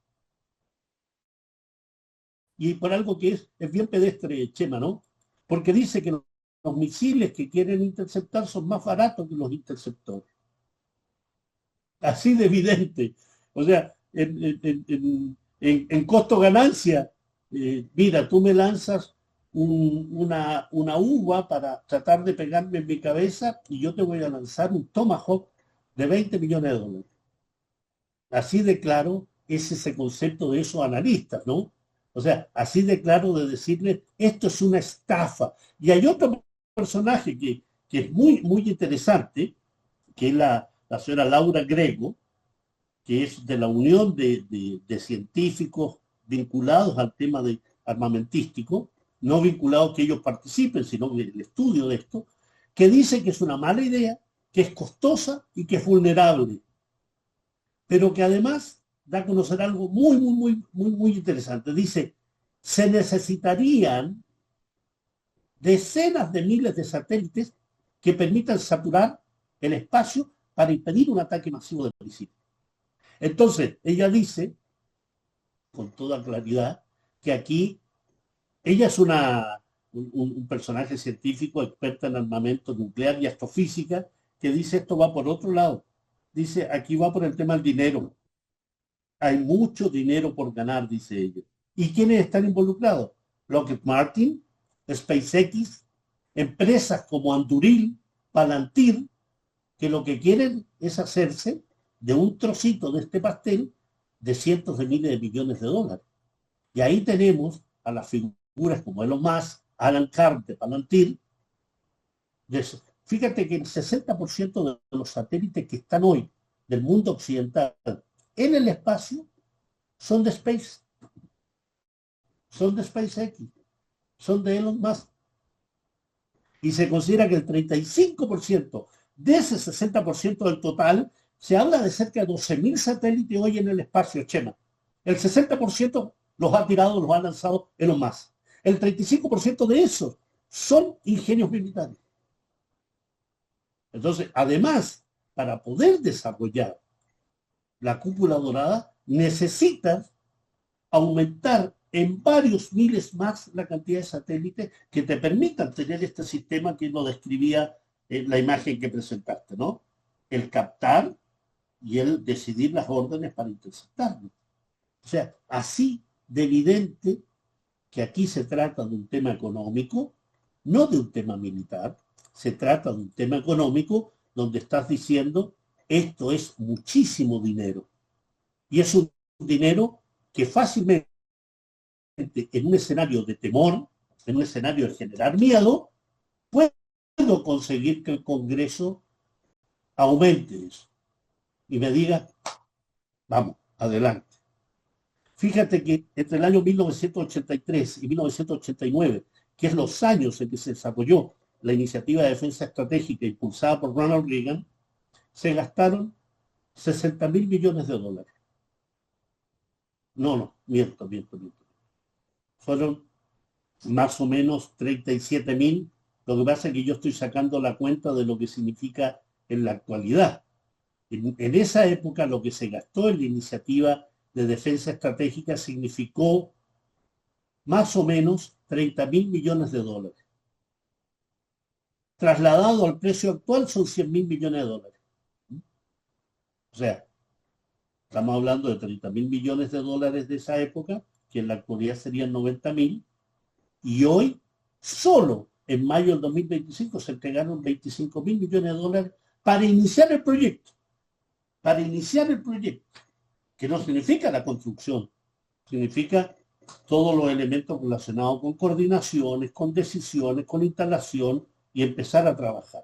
y por algo que es bien pedestre, Chema, ¿no? Porque dice que los misiles que quieren interceptar son más baratos que los interceptores. Así de evidente. O sea, en costo-ganancia, mira, tú me lanzas una uva para tratar de pegarme en mi cabeza y yo te voy a lanzar un Tomahawk de 20 millones de dólares. Así de claro es ese concepto de esos analistas, ¿no? O sea, así de claro de decirle, esto es una estafa. Y hay otro personaje que es muy, muy interesante, que es la señora Laura Grego, que es de la unión de científicos vinculados al tema de armamentístico, no vinculados que ellos participen, sino que el estudio de esto, que dice que es una mala idea, que es costosa y que es vulnerable, pero que además da a conocer algo muy, muy, muy, muy, muy interesante. Dice, se necesitarían decenas de miles de satélites que permitan saturar el espacio para impedir un ataque masivo de misiles. Entonces, ella dice con toda claridad que aquí ella es un personaje científico experta en armamento nuclear y astrofísica que dice esto va por otro lado. Dice, aquí va por el tema del dinero. Hay mucho dinero por ganar, dice ella. ¿Y quiénes están involucrados? Lockheed Martin, SpaceX, empresas como Anduril, Palantir, que lo que quieren es hacerse de un trocito de este pastel de cientos de miles de millones de dólares. Y ahí tenemos a las figuras como Elon Musk, Alan Carr de Palantir. Fíjate que el 60% de los satélites que están hoy del mundo occidental en el espacio son de Space, son de SpaceX, son de Elon Musk. Y se considera que el 35% de ese 60% del total, se habla de cerca de 12.000 satélites hoy en el espacio, Chema. El 60% los ha tirado, los ha lanzado Elon Musk. El 35% de esos son ingenios militares. Entonces, además, para poder desarrollar la cúpula dorada, necesitas aumentar en varios miles más la cantidad de satélites que te permitan tener este sistema que lo describía en la imagen que presentaste, ¿no? El captar y el decidir las órdenes para interceptarlo. O sea, así de evidente que aquí se trata de un tema económico, no de un tema militar, se trata de un tema económico donde estás diciendo esto es muchísimo dinero. Y es un dinero que fácilmente en un escenario de temor, en un escenario de generar miedo, puedo conseguir que el Congreso aumente eso y me diga, vamos, adelante. Fíjate que entre el año 1983 y 1989, que es los años en que se desarrolló la iniciativa de defensa estratégica impulsada por Ronald Reagan, se gastaron 60.000 millones de dólares. No, miento. Fueron más o menos 37.000. Lo que pasa es que yo estoy sacando la cuenta de lo que significa en la actualidad. En esa época lo que se gastó en la iniciativa de defensa estratégica significó más o menos 30.000 millones de dólares. Trasladado al precio actual son 100.000 millones de dólares. O sea, estamos hablando de 30.000 millones de dólares de esa época, que en la actualidad serían 90.000, y hoy, solo en mayo del 2025, se entregaron 25.000 millones de dólares para iniciar el proyecto. Para iniciar el proyecto, que no significa la construcción, significa todos los elementos relacionados con coordinaciones, con decisiones, con instalación y empezar a trabajar.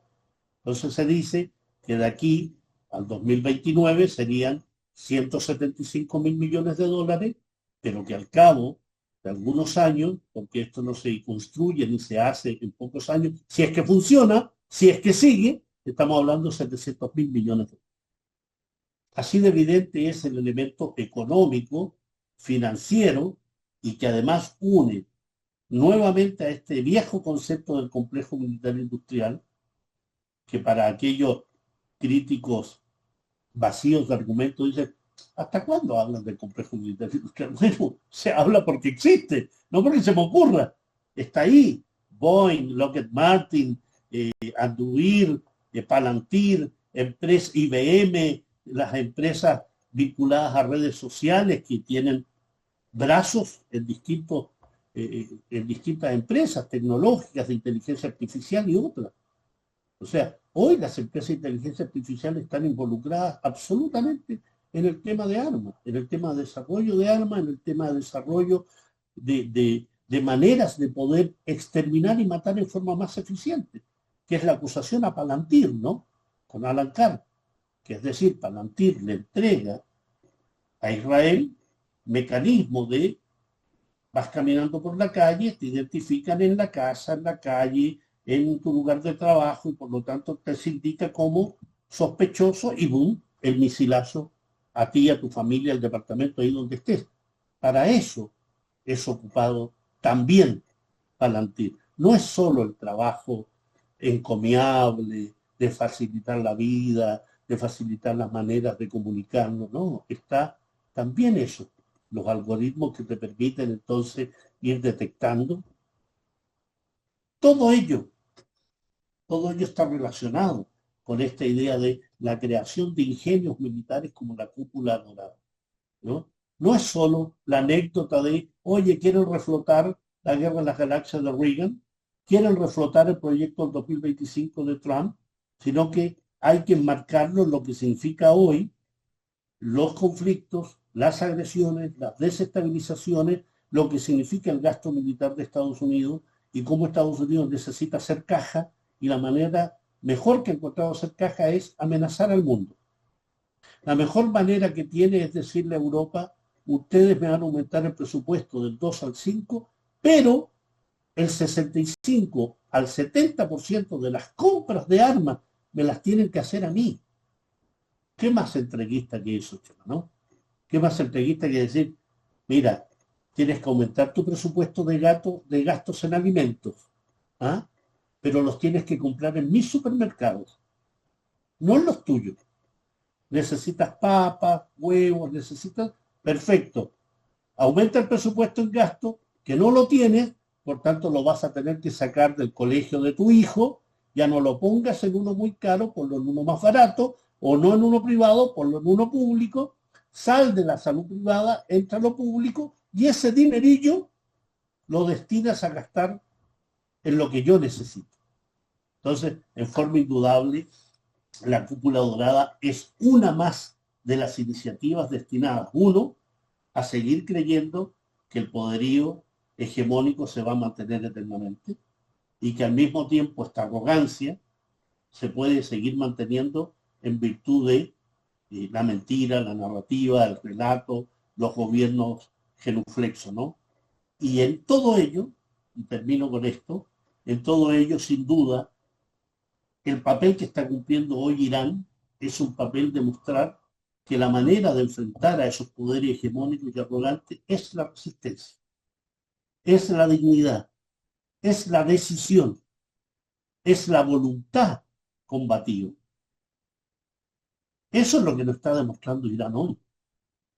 Entonces se dice que de aquí al 2029 serían 175.000 millones de dólares, pero que al cabo de algunos años, porque esto no se construye ni se hace en pocos años, si es que funciona, si es que sigue, estamos hablando de 700.000 millones de dólares. Así de evidente es el elemento económico, financiero, y que además une nuevamente a este viejo concepto del complejo militar industrial, que para aquellos críticos vacíos de argumentos dicen, ¿hasta cuándo hablan del complejo militar industrial? Bueno, se habla porque existe, no porque se me ocurra. Está ahí. Boeing, Lockheed Martin, Anduril, Palantir, IBM, las empresas vinculadas a redes sociales que tienen brazos en distintas empresas tecnológicas de inteligencia artificial y otras. O sea, hoy las empresas de inteligencia artificial están involucradas absolutamente en el tema de armas, en el tema de desarrollo de armas, en el tema de desarrollo de maneras de poder exterminar y matar en forma más eficiente, que es la acusación a Palantir, ¿no? Con Alan Carr, que es decir, Palantir le entrega a Israel mecanismo de vas caminando por la calle, te identifican en la casa, en la calle, en tu lugar de trabajo y por lo tanto te se indica como sospechoso y boom, el misilazo a ti, a tu familia, al departamento ahí donde estés. Para eso es ocupado también Palantir. No es solo el trabajo encomiable de facilitar la vida, de facilitar las maneras de comunicarnos, no, está también eso. los algoritmos que te permiten entonces ir detectando. Todo ello, todo ello está relacionado con esta idea de la creación de ingenios militares como la cúpula dorada, ¿no? No es solo la anécdota de, oye, quieren reflotar la guerra de las galaxias de Reagan, quieren reflotar el proyecto del 2025 de Trump, sino que hay que enmarcarlo en lo que significa hoy los conflictos, las agresiones, las desestabilizaciones, lo que significa el gasto militar de Estados Unidos y cómo Estados Unidos necesita hacer caja, y la manera mejor que ha encontrado hacer caja es amenazar al mundo. La mejor manera que tiene es decirle a Europa, ustedes me van a aumentar el presupuesto del 2 al 5, pero el 65 al 70% de las compras de armas me las tienen que hacer a mí. ¿Qué más entreguista que eso, Chema, no? ¿Qué más entreguista que decir, mira, tienes que aumentar tu presupuesto de gastos en alimentos, ¿ah? Pero los tienes que comprar en mis supermercados, no en los tuyos? Necesitas papas, huevos, necesitas... Perfecto. Aumenta el presupuesto en gasto, que no lo tienes, por tanto lo vas a tener que sacar del colegio de tu hijo, ya no lo pongas en uno muy caro, ponlo en uno más barato, o no en uno privado, ponlo en uno público, sal de la salud privada, entra a lo público, y ese dinerillo lo destinas a gastar en lo que yo necesito. Entonces, en forma indudable, la cúpula dorada es una más de las iniciativas destinadas, uno, a seguir creyendo que el poderío hegemónico se va a mantener eternamente y que al mismo tiempo esta arrogancia se puede seguir manteniendo en virtud de la mentira, la narrativa, el relato, los gobiernos genuflexos, ¿no? Y en todo ello, y termino con esto, en todo ello, sin duda, el papel que está cumpliendo hoy Irán es un papel de mostrar que la manera de enfrentar a esos poderes hegemónicos y arrogantes es la resistencia, es la dignidad, es la decisión, es la voluntad combativa. Eso es lo que nos está demostrando Irán hoy,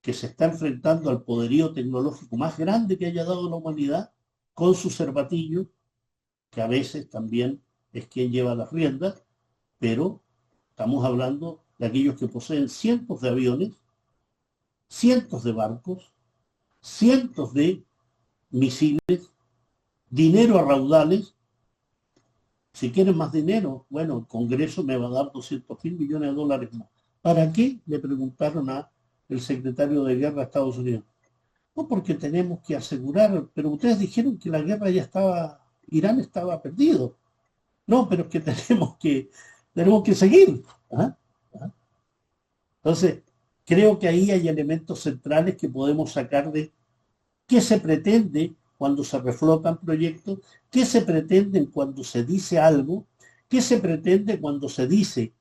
que se está enfrentando al poderío tecnológico más grande que haya dado la humanidad, con sus cervatillos, que a veces también es quien lleva las riendas, pero estamos hablando de aquellos que poseen cientos de aviones, cientos de barcos, cientos de misiles, dinero a raudales. Si quieren más dinero, bueno, el Congreso me va a dar 200.000 millones de dólares más. ¿Para qué? Le preguntaron al secretario de Guerra de Estados Unidos. No, porque tenemos que asegurar, pero ustedes dijeron que la guerra ya estaba, Irán estaba perdido. No, pero es que tenemos que seguir. ¿Ah? ¿Ah? Entonces, creo que ahí hay elementos centrales que podemos sacar de qué se pretende cuando se reflotan proyectos, qué se pretende cuando se dice algo, qué se pretende cuando se dice,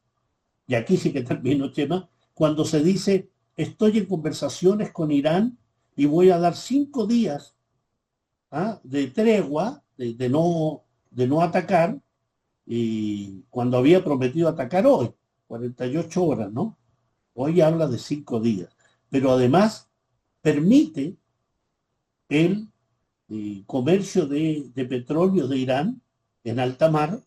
y aquí sí que termino, Chema, cuando se dice, estoy en conversaciones con Irán y voy a dar 5 días de tregua, de no atacar, y cuando había prometido atacar hoy, 48 horas, ¿no? Hoy habla de 5 días, pero además permite el comercio de petróleo de Irán en alta mar,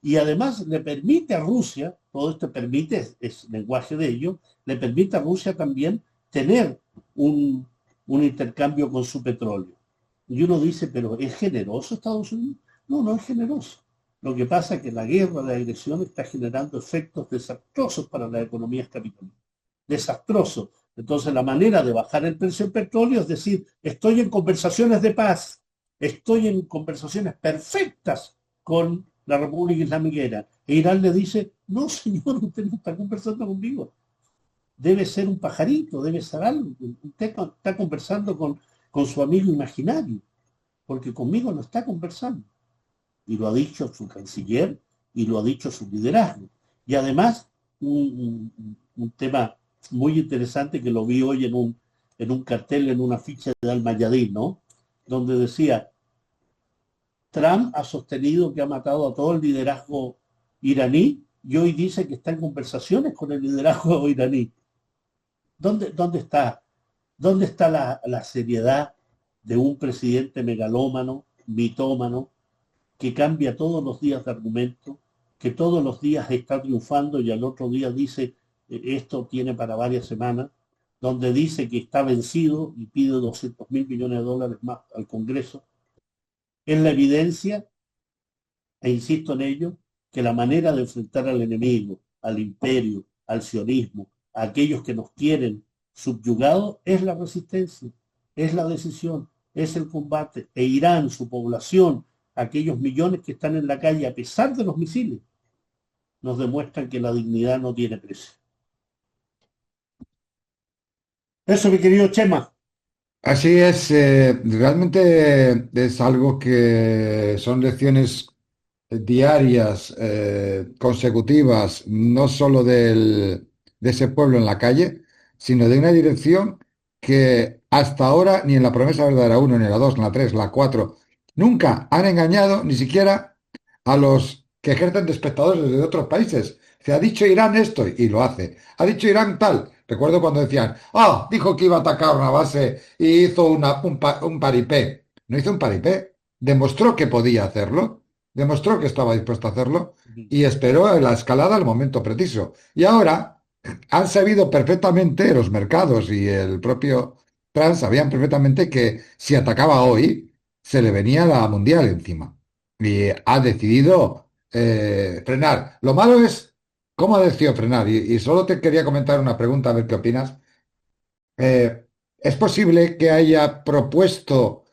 y además le permite a Rusia, todo esto permite, es lenguaje de ello, le permite a Rusia también tener un intercambio con su petróleo. Y uno dice, pero ¿es generoso Estados Unidos? No, no es generoso. Lo que pasa es que la guerra, la agresión está generando efectos desastrosos para las economías capitalistas. Desastrosos. Entonces la manera de bajar el precio del petróleo es decir, estoy en conversaciones de paz, estoy en conversaciones perfectas con la República Islámica. E Irán le dice, no señor, usted no está conversando conmigo. Debe ser un pajarito, debe ser algo. Usted está conversando con su amigo imaginario, porque conmigo no está conversando. Y lo ha dicho su canciller y lo ha dicho su liderazgo. Y además, un tema muy interesante que lo vi hoy en un cartel, en una ficha de Al-Mayadin, ¿no? Donde decía, Trump ha sostenido que ha matado a todo el liderazgo iraní y hoy dice que está en conversaciones con el liderazgo iraní. ¿Dónde está ¿Dónde está la seriedad de un presidente megalómano, mitómano, que cambia todos los días de argumento, que todos los días está triunfando y al otro día dice, esto tiene para varias semanas, donde dice que está vencido y pide 200.000 millones de dólares más al Congreso? Es la evidencia, e insisto en ello, que la manera de enfrentar al enemigo, al imperio, al sionismo, a aquellos que nos quieren subyugados, es la resistencia, es la decisión, es el combate. E Irán, su población, aquellos millones que están en la calle a pesar de los misiles, nos demuestran que la dignidad no tiene precio. Eso, mi querido Chema. Así es, realmente es algo que son lecciones diarias, consecutivas, no solo de ese pueblo en la calle, sino de una dirección que hasta ahora ni en la promesa verdadera uno ni en la 2 ni en la 3 la 4 nunca han engañado ni siquiera a los que ejercen de espectadores desde otros países. Se ha dicho Irán esto y lo hace. Ha dicho Irán tal. Recuerdo cuando decían, dijo que iba a atacar una base y hizo un paripé. No hizo un paripé, demostró que podía hacerlo, demostró que estaba dispuesto a hacerlo y esperó la escalada al momento preciso. Y ahora han sabido perfectamente, los mercados y el propio Trump sabían perfectamente que si atacaba hoy, se le venía la mundial encima. Y ha decidido frenar. Lo malo es cómo ha decidido frenar. Y solo te quería comentar una pregunta, a ver qué opinas. ¿Es posible que haya propuesto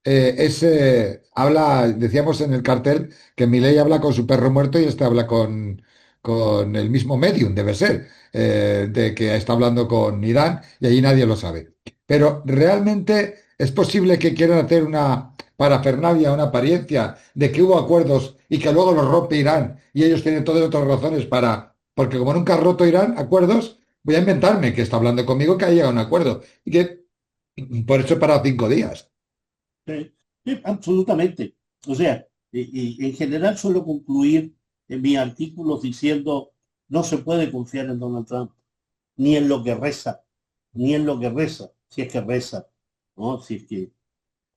decíamos en el cartel que Milei habla con su perro muerto y este habla con el mismo medium, debe ser, de que está hablando con Irán y allí nadie lo sabe. Pero realmente es posible que quieran hacer una parafernalia, una apariencia de que hubo acuerdos y que luego los rompe Irán y ellos tienen todas otras razones porque como nunca ha roto Irán acuerdos, voy a inventarme que está hablando conmigo que ha llegado a un acuerdo y que por eso he parado 5 días. Sí, sí, absolutamente. O sea, en general suelo concluir en mis artículos diciendo, no se puede confiar en Donald Trump, ni en lo que reza, ni en lo que reza, si es que reza, ¿no? Si es que,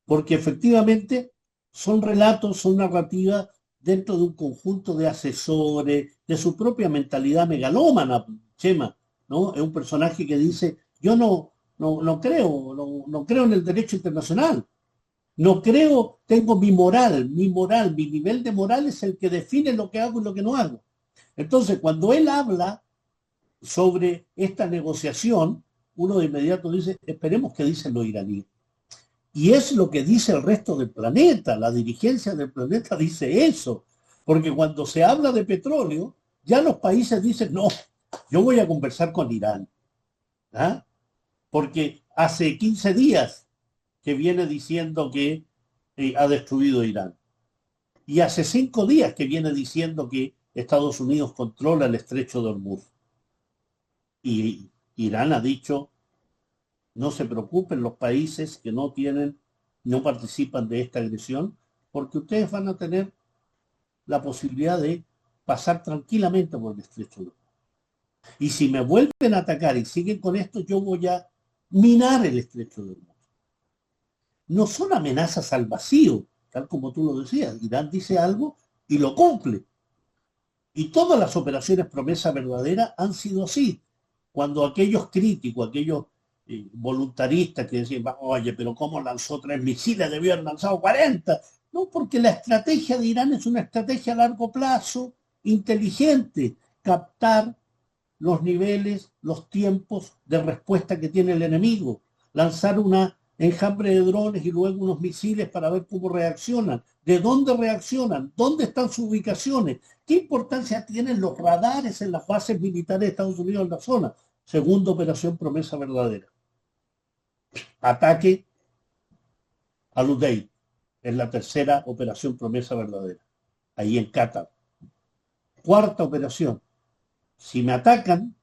porque efectivamente son relatos, son narrativas dentro de un conjunto de asesores, de su propia mentalidad megalómana, Chema, ¿no? Es un personaje que dice, yo no creo, no creo en el derecho internacional. No creo, tengo mi nivel de moral es el que define lo que hago y lo que no hago. Entonces, cuando él habla sobre esta negociación, uno de inmediato dice, esperemos que dicen los iraníes. Y es lo que dice el resto del planeta, la dirigencia del planeta dice eso, porque cuando se habla de petróleo, ya los países dicen, no, yo voy a conversar con Irán, ¿ah? Porque hace 15 días que viene diciendo que ha destruido Irán. Y hace 5 días que viene diciendo que Estados Unidos controla el estrecho de Hormuz. Y Irán ha dicho, no se preocupen los países que no participan de esta agresión, porque ustedes van a tener la posibilidad de pasar tranquilamente por el estrecho de Hormuz. Y si me vuelven a atacar y siguen con esto, yo voy a minar el estrecho de Hormuz. No son amenazas al vacío, tal como tú lo decías. Irán dice algo y lo cumple. Y todas las operaciones promesa verdadera han sido así. Cuando aquellos críticos, aquellos voluntaristas que decían, oye, pero ¿cómo lanzó 3 misiles? Debió haber lanzado 40. No, porque la estrategia de Irán es una estrategia a largo plazo, inteligente, captar los niveles, los tiempos de respuesta que tiene el enemigo, lanzar una enjambre de drones y luego unos misiles para ver cómo reaccionan, de dónde reaccionan, dónde están sus ubicaciones, qué importancia tienen los radares en las bases militares de Estados Unidos en la zona. Segunda operación promesa verdadera. Ataque a Udeid, es la tercera operación promesa verdadera, ahí en Qatar. Cuarta operación, si me atacan,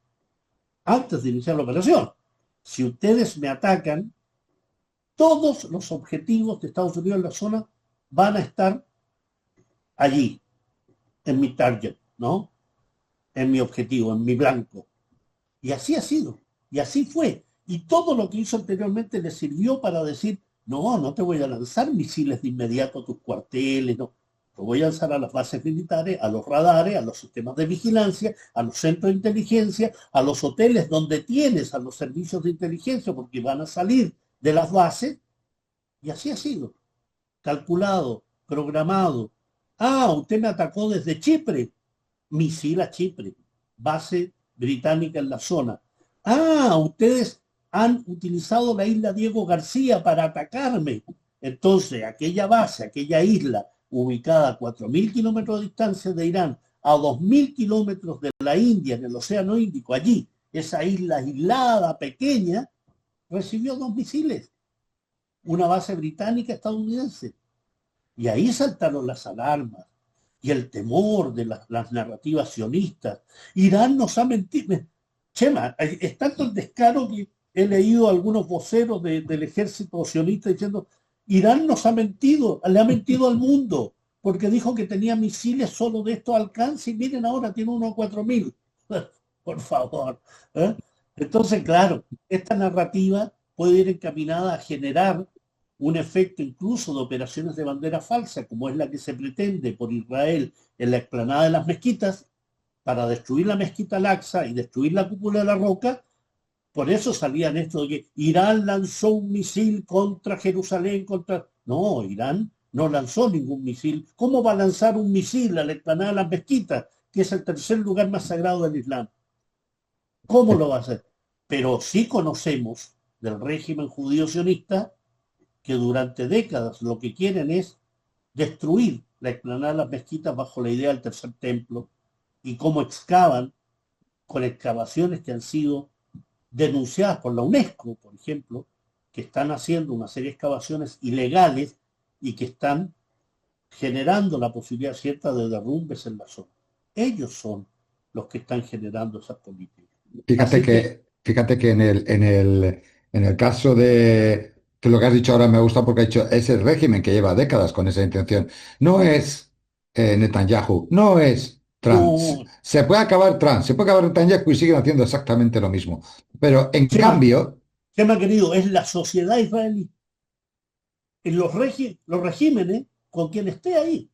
antes de iniciar la operación, si ustedes me atacan, todos los objetivos de Estados Unidos en la zona van a estar allí, en mi target, ¿no? En mi objetivo, en mi blanco. Y así ha sido, y así fue. Y todo lo que hizo anteriormente le sirvió para decir, no, no te voy a lanzar misiles de inmediato a tus cuarteles, no. Te voy a lanzar a las bases militares, a los radares, a los sistemas de vigilancia, a los centros de inteligencia, a los hoteles donde tienes a los servicios de inteligencia, porque van a salir de las bases. Y así ha sido. Calculado, programado. Ah, usted me atacó desde Chipre. Misil a Chipre. Base británica en la zona. Ah, ustedes han utilizado la isla Diego García para atacarme. Entonces, aquella base, aquella isla, ubicada a 4.000 kilómetros de distancia de Irán, a 2.000 kilómetros de la India, en el Océano Índico, allí, esa isla aislada, pequeña, recibió 2 misiles. Una base británica estadounidense. Y ahí saltaron las alarmas y el temor de las narrativas sionistas. Irán nos ha mentido. Chema, es tanto el descaro que he leído algunos voceros del ejército sionista diciendo, Irán nos ha mentido, le ha mentido al mundo, porque dijo que tenía misiles solo de estos alcances y miren ahora tiene uno a 4.000. Por favor. ¿Eh? Entonces, claro, esta narrativa puede ir encaminada a generar un efecto incluso de operaciones de bandera falsa, como es la que se pretende por Israel en la explanada de las mezquitas, para destruir la mezquita Al-Aqsa y destruir la cúpula de la Roca. Por eso salían esto de que Irán lanzó un misil contra Jerusalén, contra... No, Irán no lanzó ningún misil. ¿Cómo va a lanzar un misil a la explanada de las mezquitas, que es el tercer lugar más sagrado del Islam? ¿Cómo lo va a hacer? Pero sí conocemos del régimen judío sionista que durante décadas lo que quieren es destruir la explanada de las mezquitas bajo la idea del tercer templo, y cómo excavan con excavaciones que han sido denunciadas por la UNESCO, por ejemplo, que están haciendo una serie de excavaciones ilegales y que están generando la posibilidad cierta de derrumbes en la zona. Ellos son los que están generando esas políticas. Fíjate que en el caso de que lo que has dicho ahora me gusta porque ha dicho, es el régimen que lleva décadas con esa intención. No es Netanyahu, no es Trump. No, Se puede acabar Trump, se puede acabar Netanyahu y siguen haciendo exactamente lo mismo. Pero en Chema, cambio, Chema querido, es la sociedad israelí, en los regímenes con quien esté ahí.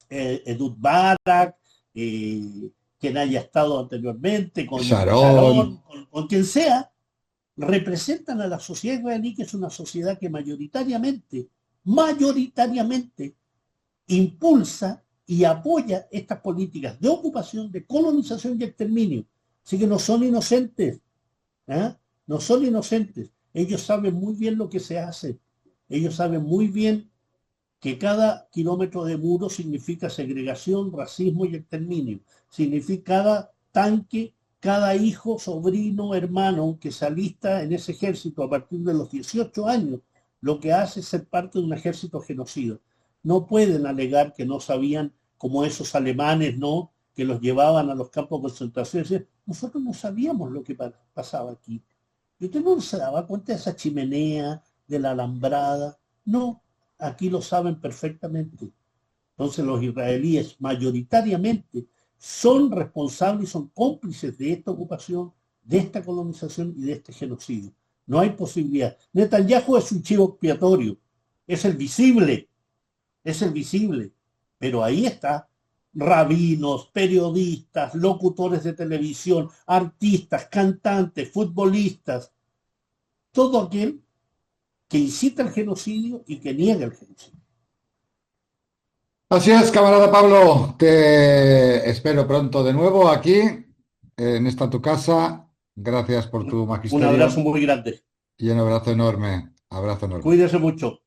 Edud Barak, quien haya estado anteriormente, con Sharon, Sharon, con quien sea, representan a la sociedad israelí, que es una sociedad que mayoritariamente impulsa y apoya estas políticas de ocupación, de colonización y exterminio. Así que no son inocentes, ¿eh? No son inocentes. Ellos saben muy bien lo que se hace. Ellos saben muy bien que cada kilómetro de muro significa segregación, racismo y exterminio. Significa cada tanque, cada hijo, sobrino, hermano que se alista en ese ejército a partir de los 18 años, lo que hace es ser parte de un ejército genocida. No pueden alegar que no sabían, como esos alemanes, ¿no?, que los llevaban a los campos de concentración. Decían, nosotros no sabíamos lo que pasaba aquí. Y usted no se daba cuenta de esa chimenea, de la alambrada. No, aquí lo saben perfectamente. Entonces los israelíes mayoritariamente son responsables y son cómplices de esta ocupación, de esta colonización y de este genocidio. No hay posibilidad. Netanyahu es un chivo expiatorio, es el visible, pero ahí está rabinos, periodistas, locutores de televisión, artistas, cantantes, futbolistas, todo aquel que incita el genocidio y que niega el genocidio. así es, camarada Pablo, te espero pronto de nuevo aquí, en esta tu casa. Gracias por tu Un abrazo magisterio muy grande. y un abrazo enorme. Abrazo enorme. Cuídese mucho.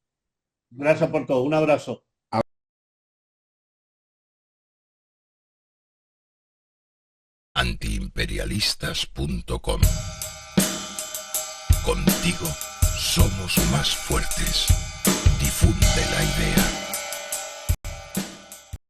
Gracias por todo. Un abrazo. Antiimperialistas.com. Contigo somos más fuertes. Difunde la idea.